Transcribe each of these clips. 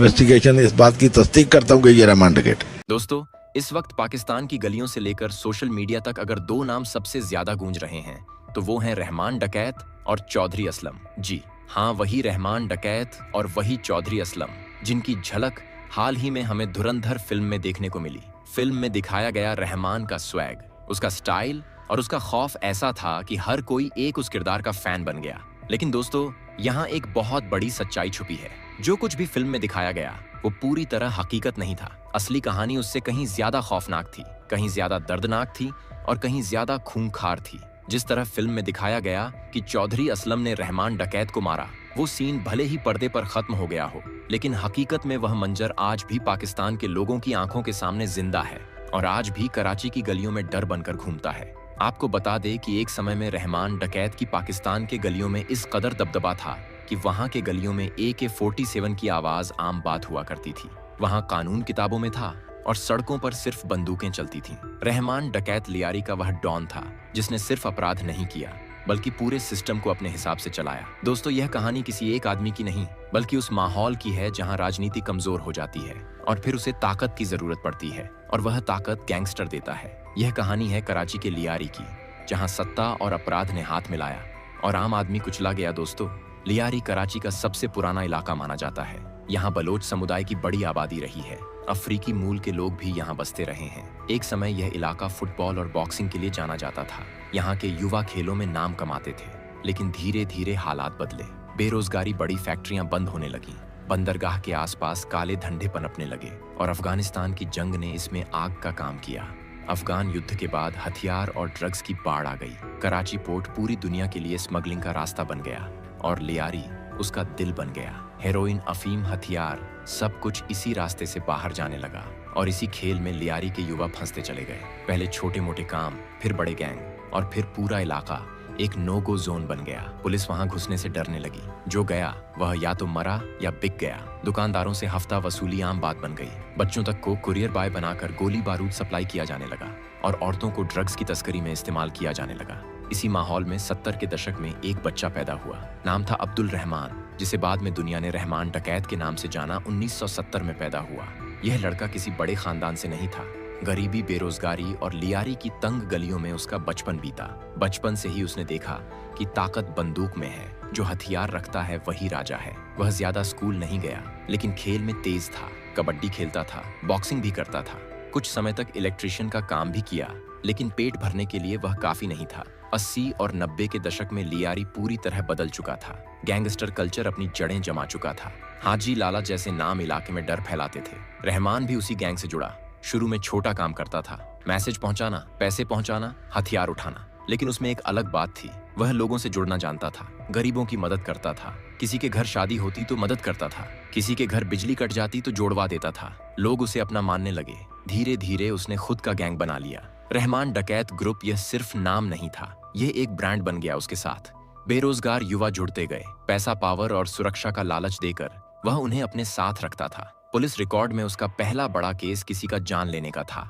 Investigation इस बात की तस्दीक करता हूँ कि ये रहमान डकैत। दोस्तों, इस वक्त पाकिस्तान की गलियों से लेकर सोशल मीडिया तक अगर दो नाम सबसे ज्यादा गूंज रहे हैं तो वो हैं रहमान डकैत और चौधरी असलम। जी हाँ, वही रहमान डकैत और वही चौधरी असलम जिनकी झलक हाल ही में हमें धुरंधर फिल्म में देखने को मिली। फिल्म में दिखाया गया रहमान का स्वैग, उसका स्टाइल और उसका खौफ ऐसा था कि हर कोई एक उस किरदार का फैन बन गया। लेकिन दोस्तों, यहाँ एक बहुत बड़ी सच्चाई छुपी है। जो कुछ भी फिल्म में दिखाया गया वो पूरी तरह हकीकत नहीं था। असली कहानी उससे कहीं ज्यादा खौफनाक थी, कहीं ज्यादा दर्दनाक थी और कहीं ज्यादा खूंखार थी। जिस तरह फिल्म में दिखाया गया कि चौधरी असलम ने रहमान डकैत को मारा, वो सीन भले ही पर्दे पर खत्म हो गया हो, लेकिन हकीकत में वह मंजर आज भी पाकिस्तान के लोगों की आंखों के सामने जिंदा है और आज भी कराची की गलियों में डर बनकर घूमता है। आपको बता दे कि एक समय में रहमान डकैत की पाकिस्तान के गलियों में इस कदर दबदबा था कि वहां के गलियों में AK-47 की आवाज आम बात हुआ करती थी। वहां कानून किताबों में था और सड़कों पर सिर्फ बंदूकें चलती थीं। रहमान डकैत लियारी का वह डॉन था जिसने सिर्फ अपराध नहीं किया बल्कि पूरे सिस्टम को अपने हिसाब से चलाया। दोस्तों, यह कहानी किसी एक आदमी की नहीं बल्कि उस माहौल की है जहां राजनीति कमजोर हो जाती है और फिर उसे ताकत की जरूरत पड़ती है और वह ताकत गैंगस्टर देता है। यह कहानी है कराची के लियारी की, जहां सत्ता और अपराध ने हाथ मिलाया और आम आदमी कुचला गया। दोस्तों, लियारी कराची का सबसे पुराना इलाका माना जाता है। यहाँ बलोच समुदाय की बड़ी आबादी रही है। अफ्रीकी मूल के लोग भी यहाँ बसते रहे हैं। एक समय यह इलाका फुटबॉल और बॉक्सिंग के लिए जाना जाता था। यहाँ के युवा खेलों में नाम कमाते थे, लेकिन धीरे धीरे हालात बदले। बेरोजगारी, बड़ी फैक्ट्रियां बंद होने लगी, बंदरगाह के आसपास काले धंधे पनपने लगे और अफगानिस्तान की जंग ने इसमें आग का काम किया। अफगान युद्ध के बाद हथियार और ड्रग्स की बाढ़ आ गई। कराची पोर्ट पूरी दुनिया के लिए स्मगलिंग का रास्ता बन गया और लियारी उसका दिल बन गया। हेरोइन, अफीम, हथियार सब कुछ इसी रास्ते से बाहर जाने लगा और इसी खेल में लियारी के युवा फंसते चले गए। पहले छोटे मोटे काम, फिर बड़े गैंग और फिर पूरा इलाका एक नो गो जोन बन गया। पुलिस वहां घुसने से डरने लगी। जो गया वह या तो मरा या बिक गया। दुकानदारों से हफ्ता वसूली आम बात बन गई। बच्चों तक को कुरियर बॉय बनाकर गोली बारूद सप्लाई किया जाने लगा और औरतों को ड्रग्स की तस्करी में इस्तेमाल किया जाने लगा। इसी माहौल में 70 के दशक में एक बच्चा पैदा हुआ। नाम था अब्दुल रहमान, जिसे बाद में दुनिया ने रहमान डकैत के नाम से जाना। 1970 में पैदा हुआ। यह लड़का किसी बड़े खानदान से नहीं था। गरीबी, बेरोजगारी और लियारी की तंग गलियों में उसका बचपन बीता। बचपन से ही उसने देखा कि ताकत बंदूक में है। जो हथियार रखता है वही राजा है। वह ज्यादा स्कूल नहीं गया, लेकिन खेल में तेज था। कबड्डी खेलता था, बॉक्सिंग भी करता था। कुछ समय तक इलेक्ट्रिशियन का काम भी किया, लेकिन पेट भरने के लिए वह काफी नहीं था। 80 और 90 के दशक में लियारी पूरी तरह बदल चुका था। गैंगस्टर कल्चर अपनी जड़ें जमा चुका था। हाजी लाला जैसे नाम इलाके में डर फैलाते थे। रहमान भी उसी गैंग से जुड़ा। शुरू में छोटा काम करता था, मैसेज पहुंचाना, पैसे पहुंचाना, हथियार उठाना। लेकिन उसमें एक अलग बात थी, वह लोगों से जुड़ना जानता था। गरीबों की मदद करता था। किसी के घर शादी होती तो मदद करता था, किसी के घर बिजली कट जाती तो जोड़वा देता था। लोग उसे अपना मानने लगे। धीरे धीरे उसने खुद का गैंग बना लिया। रहमान डकैत ग्रुप यह सिर्फ नाम नहीं था, यह एक ब्रांड बन गया उसके साथ। बेरोजगार युवा जुड़ते गए। पैसा, पावर और सुरक्षा का लालच देकर वह उन्हें अपने साथ रखता था। पुलिस रिकॉर्ड में उसका पहला बड़ा केस किसी का जान लेने का था,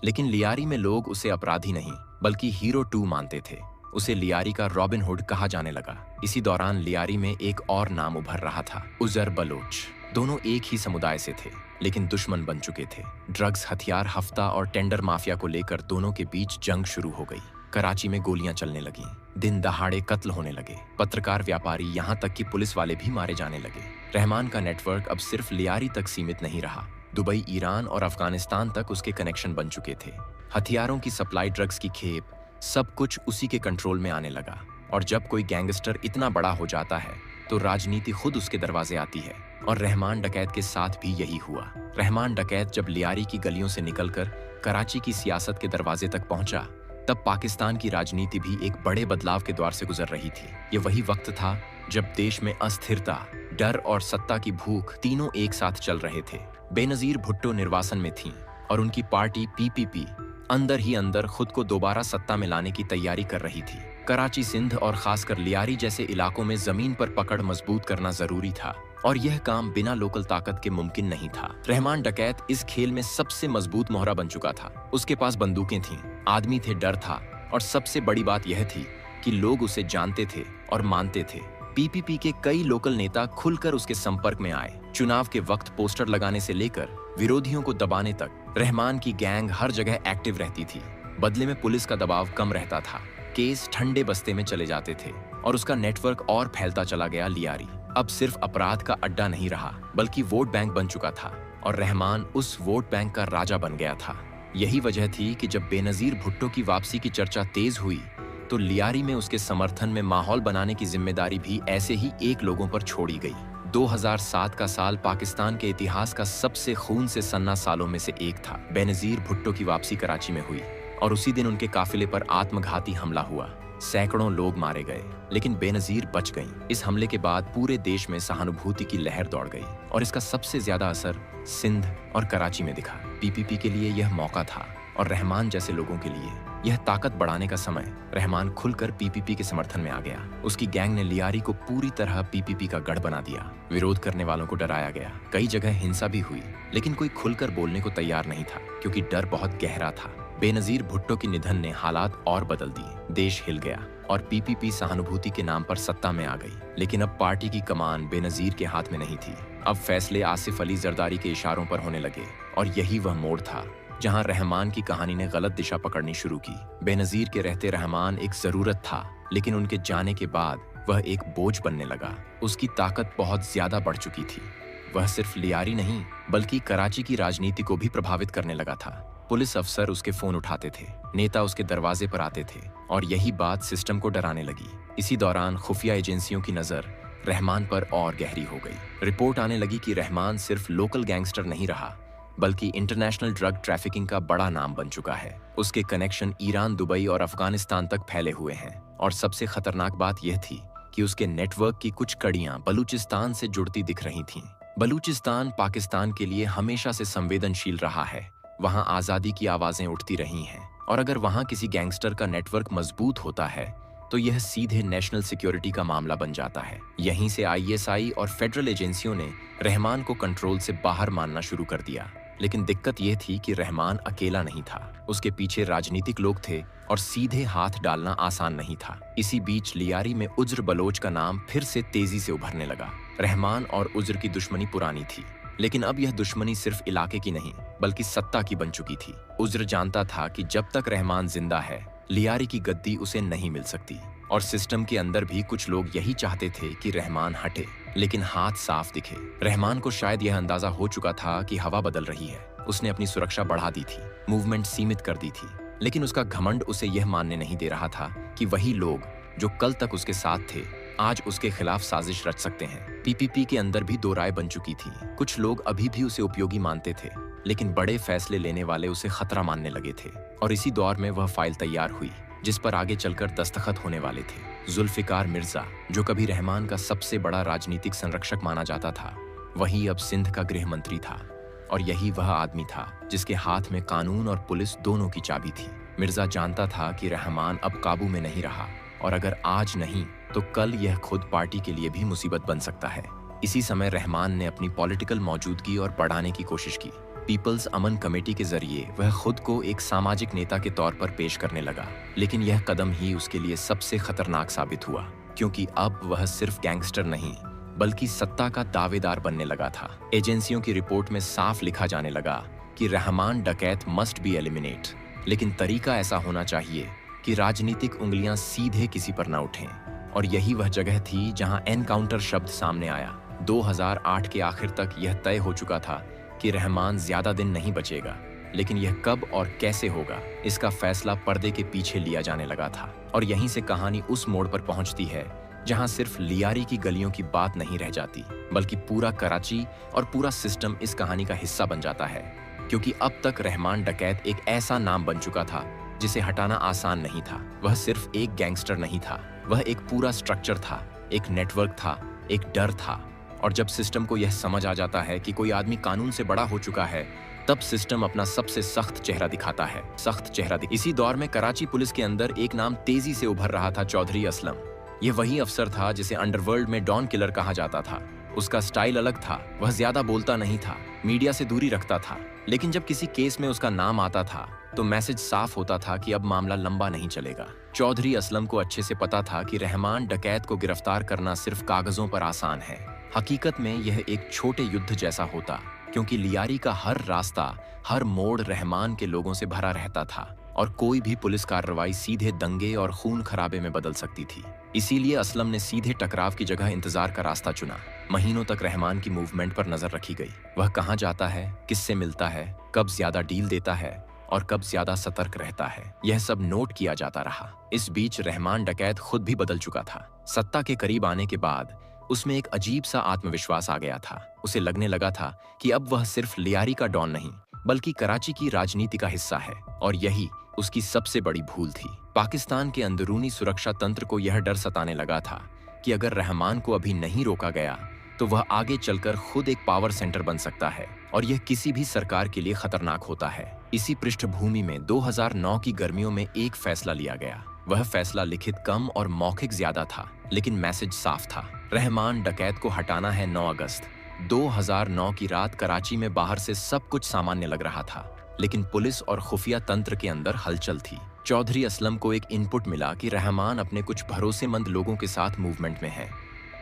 लेकिन लियारी में लोग उसे अपराधी नहीं बल्कि हीरो 2 मानते थे। उसे लियारी का रॉबिन हुड कहा जाने लगा। इसी दौरान लियारी में एक और नाम उभर रहा था, उजर बलोच। दोनों एक ही समुदाय से थे, लेकिन दुश्मन बन चुके थे। ड्रग्स, हथियार, हफ्ता और टेंडर माफिया को लेकर दोनों के बीच जंग शुरू हो गई। कराची में गोलियां चलने लगीं, दिन दहाड़े कत्ल होने लगे। पत्रकार, व्यापारी, यहाँ तक कि पुलिस वाले भी मारे जाने लगे। रहमान का नेटवर्क अब सिर्फ लियारी तक सीमित नहीं रहा। दुबई, ईरान और अफगानिस्तान तक उसके कनेक्शन बन चुके थे। हथियारों की सप्लाई, ड्रग्स की खेप, सब कुछ उसी के कंट्रोल में आने लगा। और जब कोई गैंगस्टर इतना बड़ा हो जाता है तो राजनीति खुद उसके दरवाजे आती है, और रहमान डकैत के साथ भी यही हुआ। रहमान डकैत जब लियारी की गलियों से निकलकर कराची की सियासत के दरवाजे तक पहुंचा, तब पाकिस्तान की राजनीति भी एक बड़े बदलाव के द्वार से गुजर रही थी। ये वही वक्त था जब देश में अस्थिरता, डर और सत्ता की भूख तीनों एक साथ चल रहे थे। बेनजीर भुट्टो निर्वासन में थीं और उनकी पार्टी PPP अंदर ही अंदर खुद को दोबारा सत्ता में लाने की तैयारी कर रही थी। कराची, सिंध और खासकर लियारी जैसे इलाकों में जमीन पर पकड़ मजबूत करना जरूरी था, और यह काम बिना लोकल ताकत के मुमकिन नहीं था। रहमान डकैत इस खेल में सबसे मजबूत मोहरा बन चुका था। उसके पास बंदूकें थीं, आदमी थे, डर था, और सबसे बड़ी बात यह थी कि लोग उसे जानते थे और मानते थे। पीपीपी के कई लोकल नेता खुलकर उसके संपर्क में आए। चुनाव के वक्त पोस्टर लगाने से लेकर विरोधियों को दबाने तक रहमान की गैंग हर जगह एक्टिव रहती थी। बदले में पुलिस का दबाव कम रहता था, केस ठंडे बस्ते में चले जाते थे और उसका नेटवर्क और फैलता चला गया। लियारी अब सिर्फ अपराध का अड्डा नहीं रहा, बल्कि वोट बैंक बन चुका था और रहमान उस वोट बैंक का राजा बन गया था। यही वजह थी कि जब बेनजीर भुट्टो की वापसी की चर्चा तेज हुई तो लियारी में उसके समर्थन में माहौल बनाने की जिम्मेदारी भी ऐसे ही एक लोगों पर छोड़ी गई। 2007 का साल पाकिस्तान के इतिहास का सबसे खून से सन्ना सालों में से एक था। बेनजीर भुट्टो की वापसी कराची में हुई और उसी दिन उनके काफिले पर आत्मघाती हमला हुआ। सैकड़ों लोग मारे गए, लेकिन बेनजीर बच गईं। इस हमले के बाद पूरे देश में सहानुभूति की लहर दौड़ गई और इसका सबसे ज्यादा असर सिंध और कराची में दिखा। पीपीपी के लिए यह मौका था और रहमान जैसे लोगों के लिए यह ताकत बढ़ाने का समय। रहमान खुलकर पीपीपी के समर्थन में आ गया। उसकी गैंग ने लियारी को पूरी तरह पीपीपी का गढ़ बना दिया। विरोध करने वालों को डराया गया। कई जगह हिंसा भी हुई, लेकिन कोई खुलकर बोलने को तैयार नहीं था क्योंकि डर बहुत गहरा था। बेनजीर भुट्टो के निधन ने हालात और बदल दिए। देश हिल गया और पीपीपी सहानुभूति के नाम पर सत्ता में आ गई। लेकिन अब पार्टी की कमान बेनजीर के हाथ में नहीं थी। अब फैसले आसिफ अली जरदारी के इशारों पर होने लगे और यही वह मोड़ था जहां रहमान की कहानी ने गलत दिशा पकड़नी शुरू की। बेनजीर के रहते रहमान एक जरूरत था, लेकिन उनके जाने के बाद वह एक बोझ बनने लगा। उसकी ताकत बहुत ज्यादा बढ़ चुकी थी। वह सिर्फ लियारी नहीं, बल्कि कराची की राजनीति को भी प्रभावित करने लगा था। पुलिस अफसर उसके फोन उठाते थे, नेता उसके दरवाजे पर आते थे और यही बात सिस्टम को डराने लगी। इसी दौरान खुफिया एजेंसियों की नजर रहमान पर और गहरी हो गई। रिपोर्ट आने लगी कि रहमान सिर्फ लोकल गैंगस्टर नहीं रहा, बल्कि इंटरनेशनल ड्रग ट्रैफिकिंग का बड़ा नाम बन चुका है। उसके कनेक्शन ईरान, दुबई और अफगानिस्तान तक फैले हुए हैं और सबसे खतरनाक बात यह थी कि उसके नेटवर्क की कुछ कड़ियां बलूचिस्तान से जुड़ती दिख रही थीं। बलूचिस्तान पाकिस्तान के लिए हमेशा से संवेदनशील रहा है। वहां आजादी की आवाजें उठती रही हैं और अगर वहां किसी गैंगस्टर का नेटवर्क मजबूत होता है तो यह सीधे नेशनल सिक्योरिटी का मामला बन जाता है। यहीं से आईएसआई और फेडरल एजेंसियों ने रहमान को कंट्रोल से बाहर मानना शुरू कर दिया। लेकिन दिक्कत यह थी कि रहमान अकेला नहीं था, उसके पीछे राजनीतिक लोग थे और सीधे हाथ डालना आसान नहीं था। इसी बीच लियारी में उज्र बलोच का नाम फिर से तेजी से उभरने लगा। रहमान और उज्र की दुश्मनी पुरानी थी, लेकिन अब यह दुश्मनी सिर्फ इलाके की नहीं, बल्कि सत्ता की बन चुकी थी। उज्र जानता था कि जब तक रहमान जिंदा है, लियारी की गद्दी उसे नहीं मिल सकती और सिस्टम के अंदर भी कुछ लोग यही चाहते थे कि रहमान हटे, लेकिन हाथ साफ दिखे। रहमान को शायद यह अंदाजा हो चुका था कि हवा बदल रही है। उसने अपनी सुरक्षा बढ़ा दी थी, मूवमेंट सीमित कर दी थी, लेकिन उसका घमंड उसे यह मानने नहीं दे रहा था कि वही लोग जो कल तक उसके साथ थे, आज उसके खिलाफ साजिश रच सकते हैं। पीपीपी के अंदर भी दो राय बन चुकी थी। कुछ लोग अभी भी उसे उपयोगी मानते थे, लेकिन बड़े फैसले लेने वाले उसे खतरा मानने लगे थे। और इसी दौर में वह फाइल तैयार हुई जिस पर आगे चलकर दस्तखत होने वाले थे। जुल्फिकार मिर्जा, जो कभी रहमान का सबसे बड़ा राजनीतिक संरक्षक माना जाता था, वही अब सिंध का गृह मंत्री था और यही वह आदमी था जिसके हाथ में कानून और पुलिस दोनों की चाबी थी। मिर्जा जानता था कि रहमान अब काबू में नहीं रहा और अगर आज नहीं तो कल यह खुद पार्टी के लिए भी मुसीबत बन सकता है। इसी समय रहमान ने अपनी पॉलिटिकल मौजूदगी और बढ़ाने की कोशिश की। पीपल्स अमन कमेटी के जरिए वह खुद को एक सामाजिक नेता के तौर पर पेश करने लगा, लेकिन यह कदम ही उसके लिए सबसे खतरनाक साबित हुआ, क्योंकि अब वह सिर्फ गैंगस्टर नहीं बल्कि सत्ता का दावेदार बनने लगा था। एजेंसियों की रिपोर्ट में साफ लिखा जाने लगा कि रहमान डकैत मस्ट बी एलिमिनेट, लेकिन तरीका ऐसा होना चाहिए कि राजनीतिक उंगलियां सीधे किसी पर न उठें। और यही वह जगह थी जहां एनकाउंटर शब्द सामने आया। 2008 के आखिर तक यह तय हो चुका था कि रहमान ज्यादा दिन नहीं बचेगा, लेकिन यह कब और कैसे होगा, इसका फैसला पर्दे के पीछे लिया जाने लगा था। और यहीं से कहानी उस मोड़ पर पहुंचती है जहां सिर्फ लियारी की गलियों की बात नहीं रह जाती, बल्कि पूरा कराची और पूरा सिस्टम इस कहानी का हिस्सा बन जाता है। क्योंकि अब तक रहमान डकैत एक ऐसा नाम बन चुका था जिसे हटाना आसान नहीं था। वह सिर्फ एक गैंगस्टर नहीं था, वह एक पूरा स्ट्रक्चर था, एक नेटवर्क था, एक डर था। और जब सिस्टम को यह समझ आ जाता है कि कोई आदमी कानून से बड़ा हो चुका है, तब सिस्टम अपना सबसे सख्त चेहरा दिखाता है। इसी दौर में कराची पुलिस के अंदर एक नाम तेजी से उभर रहा था, चौधरी असलम। यह वही अफसर था जिसे अंडरवर्ल्ड में डॉन किलर कहा जाता था। उसका स्टाइल अलग था, वह ज्यादा बोलता नहीं था, मीडिया से दूरी रखता था, लेकिन जब किसी केस में उसका नाम आता था तो मैसेज साफ होता था कि अब मामला लंबा नहीं चलेगा। चौधरी असलम को अच्छे से पता था कि रहमान डकैत को गिरफ्तार करना सिर्फ कागजों पर आसान है। हकीकत में यह एक छोटे युद्ध जैसा होता, क्योंकि लियारी का हर रास्ता, हर मोड़ रहमान के लोगों से भरा रहता था और कोई भी पुलिस कार्रवाई सीधे दंगे और खून खराबे में बदल सकती थी। इसीलिए असलम ने सीधे टकराव की जगह इंतजार का रास्ता चुना। महीनों तक रहमान की मूवमेंट पर नजर रखी गई। वह कहाँ जाता है, किससे मिलता है, कब ज्यादा डील देता है और कब ज्यादा सतर्क रहता है, यह सब नोट किया जाता रहा। इस बीच रहमान डकैत खुद भी बदल चुका था। सत्ता के करीब आने के बाद उसमें एक अजीब सा आत्मविश्वास आ गया था। उसे लगने लगा था कि अब वह सिर्फ लियारी का डॉन नहीं, बल्कि कराची की राजनीति का हिस्सा है, और यही उसकी सबसे बड़ी भूल थी। पाकिस्तान के अंदरूनी सुरक्षा तंत्र को यह डर सताने लगा था कि अगर रहमान को अभी नहीं रोका गया तो वह आगे चलकर खुद एक पावर सेंटर बन सकता है, और यह किसी भी सरकार के लिए खतरनाक होता है। इसी पृष्ठभूमि में 2009 की गर्मियों में एक फैसला लिया गया। वह फैसला लिखित कम और मौखिक ज्यादा था, लेकिन मैसेज साफ था। रहमान डकैत को हटाना है। 9 अगस्त 2009 की रात कराची में बाहर से सब कुछ सामान्य लग रहा था, लेकिन पुलिस और खुफिया तंत्र के अंदर हलचल थी। चौधरी असलम को एक इनपुट मिला कि रहमान अपने कुछ भरोसेमंद लोगों के साथ मूवमेंट में है,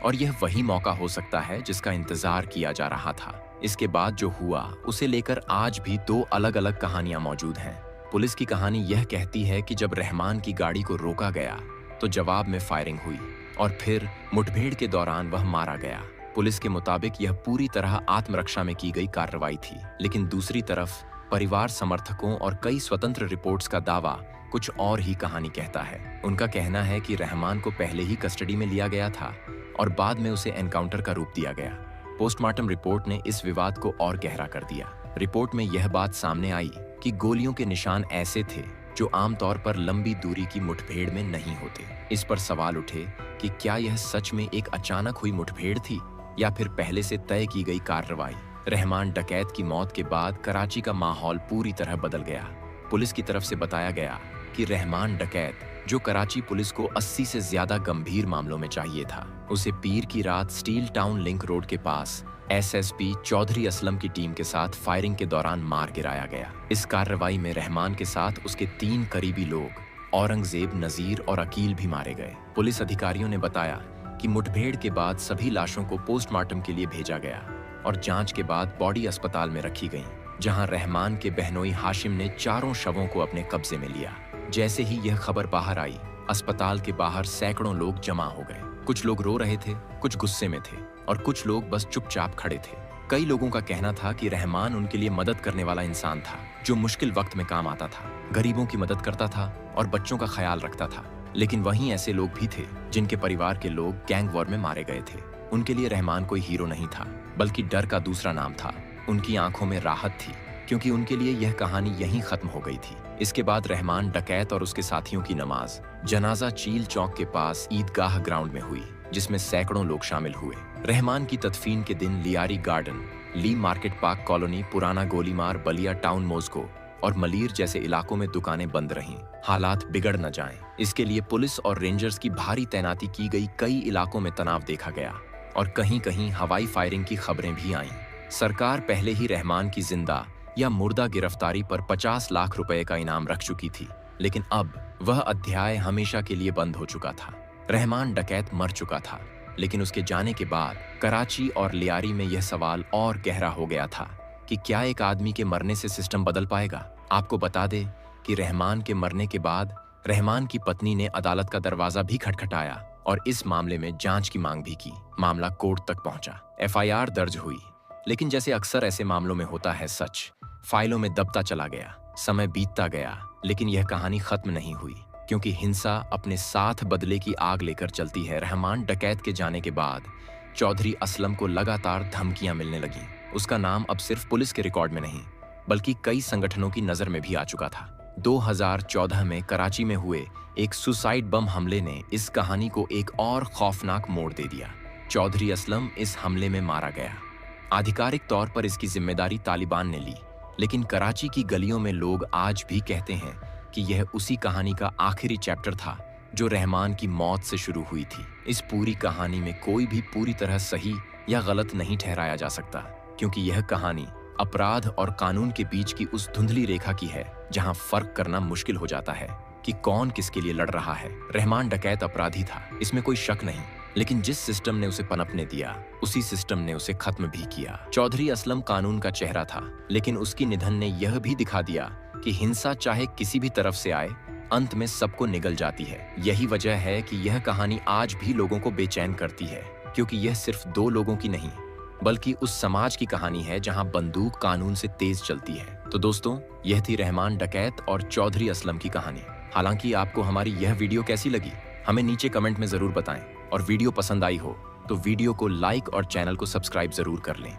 और यह वही मौका हो सकता है जिसका इंतजार किया जा रहा था। इसके बाद जो हुआ उसे लेकर आज भी 2 अलग अलग कहानियां मौजूद हैं। पुलिस की कहानी यह कहती है कि जब रहमान की गाड़ी को रोका गया तो जवाब में फायरिंग हुई और फिर मुठभेड़ के दौरान वह मारा गया। पुलिस के मुताबिक यह पूरी तरह आत्मरक्षा में की गई कार्रवाई थी, लेकिन दूसरी तरफ परिवार समर्थकों और कई स्वतंत्र रिपोर्ट्स का दावा कुछ और ही कहानी कहता है। उनका कहना है कि रहमान को पहले ही कस्टडी में लिया गया था और बाद में उसे एनकाउंटर का रूप दिया गया। पोस्टमार्टम रिपोर्ट ने इस विवाद को और गहरा कर दिया। रिपोर्ट में यह बात सामने आई कि गोलियों के निशान ऐसे थे जो आमतौर पर लंबी दूरी की मुठभेड़ में नहीं होते। इस पर सवाल उठे कि क्या यह सच में एक अचानक हुई मुठभेड़ थी या फिर पहले से तय की गई कार्रवाई। रहमान डकैत की मौत के बाद कराची का माहौल पूरी तरह बदल गया। पुलिस की तरफ से बताया गया कि रहमान डकैत, जो कराची पुलिस को 80 से ज्यादा गंभीर मामलों में चाहिए था, उसे पीर की रात स्टील टाउन लिंक रोड के पास एसएसपी चौधरी असलम की टीम के साथ फायरिंग के दौरान मार गिराया गया। इस कार्रवाई में रहमान के साथ उसके 3 करीबी लोग औरंगजेब, नजीर और अकील भी मारे गए। पुलिस अधिकारियों ने बताया कि मुठभेड़ के बाद सभी लाशों को पोस्टमार्टम के लिए भेजा गया और जांच के बाद बॉडी अस्पताल में रखी गई, जहां रहमान के बहनोई हाशिम ने 4 शवों को अपने कब्जे में लिया। जैसे ही यह खबर बाहर आई, अस्पताल के बाहर सैकड़ों लोग जमा हो गए। कुछ लोग रो रहे थे, कुछ गुस्से में थे और कुछ लोग बस चुपचाप खड़े थे। कई लोगों का कहना था कि रहमान उनके लिए मदद करने वाला इंसान था, जो मुश्किल वक्त में काम आता था, गरीबों की मदद करता था और बच्चों का ख्याल रखता था। लेकिन वहीं ऐसे लोग भी थे जिनके परिवार के लोग गैंग वॉर में मारे गए थे। उनके लिए रहमान कोई हीरो नहीं था, बल्कि डर का दूसरा नाम था। उनकी आंखों में राहत थी, क्योंकि उनके लिए यह कहानी यहीं खत्म हो गई थी। इसके बाद रहमान डकैत और उसके साथियों की नमाज जनाजा चील चौक के पास ईदगाह ग्राउंड में हुई, जिसमें सैकड़ों लोग शामिल हुए। रहमान की तदफीन के दिन लियारी गार्डन, ली मार्केट पार्क कॉलोनी, पुराना गोलीमार, बलिया टाउन मोस्को और मलीर जैसे इलाकों में दुकानें बंद रहीं, हालात बिगड़ न जाएं। इसके लिए पुलिस और रेंजर्स की भारी तैनाती की गई। कई इलाकों में तनाव देखा गया और कहीं-कहीं हवाई फायरिंग की खबरें भी आईं। सरकार पहले ही रहमान की जिंदा या मुर्दा गिरफ्तारी पर 50 लाख रुपए का इनाम रख चुकी थी, लेकिन अब वह अध्याय हमेशा के लिए बंद हो चुका था। रहमान डकैत मर चुका था, लेकिन उसके जाने के बाद कराची और लियारी में यह सवाल और गहरा हो गया था कि क्या एक आदमी के मरने से सिस्टम बदल पाएगा। आपको बता दे कि रहमान के मरने के बाद रहमान की पत्नी ने अदालत का दरवाजा भी खटखटाया और इस मामले में जांच की मांग भी की। मामला कोर्ट तक पहुंचा, एफआईआर दर्ज हुई, लेकिन जैसे अक्सर ऐसे मामलों में होता है, सच फाइलों में दबता चला गया। समय बीतता गया, लेकिन यह कहानी खत्म नहीं हुई, क्योंकि हिंसा अपने साथ बदले की आग लेकर चलती है। रहमान डकैत के जाने के बाद चौधरी असलम को लगातार धमकियां मिलने लगीं। उसका नाम अब सिर्फ पुलिस के रिकॉर्ड में नहीं, बल्कि कई संगठनों की नजर में भी आ चुका था। 2014 में कराची में हुए एक सुसाइड बम हमले ने इस कहानी को एक और खौफनाक मोड़ दे दिया। चौधरी असलम इस हमले में मारा गया। आधिकारिक तौर पर इसकी जिम्मेदारी तालिबान ने ली, लेकिन कराची की गलियों में लोग आज भी कहते हैं कि यह उसी कहानी का आखिरी चैप्टर था जो रहमान की मौत से शुरू हुई थी। इस पूरी कहानी में कोई भी पूरी तरह सही या गलत नहीं ठहराया जा सकता, क्योंकि यह कहानी अपराध और कानून के बीच की उस धुंधली रेखा की है जहां फर्क करना मुश्किल हो जाता है कि कौन किसके लिए लड़ रहा है। रहमान डकैत अपराधी था, इसमें कोई शक नहीं, लेकिन जिस सिस्टम ने उसे पनपने दिया, उसी सिस्टम ने उसे खत्म भी किया। चौधरी असलम कानून का चेहरा था, लेकिन उसकी निधन ने यह भी दिखा दिया कि हिंसा चाहे किसी भी तरफ से आए, अंत में सबको निगल जाती है। यही वजह है कि यह कहानी आज भी लोगों को बेचैन करती है, क्योंकि यह सिर्फ दो लोगों की नहीं, बल्कि उस समाज की कहानी है जहां बंदूक कानून से तेज चलती है। तो दोस्तों, यह थी रहमान डकैत और चौधरी असलम की कहानी। हालांकि आपको हमारी यह वीडियो कैसी लगी, हमें नीचे कमेंट में जरूर बताएं, और वीडियो पसंद आई हो तो वीडियो को लाइक और चैनल को सब्सक्राइब जरूर कर लें।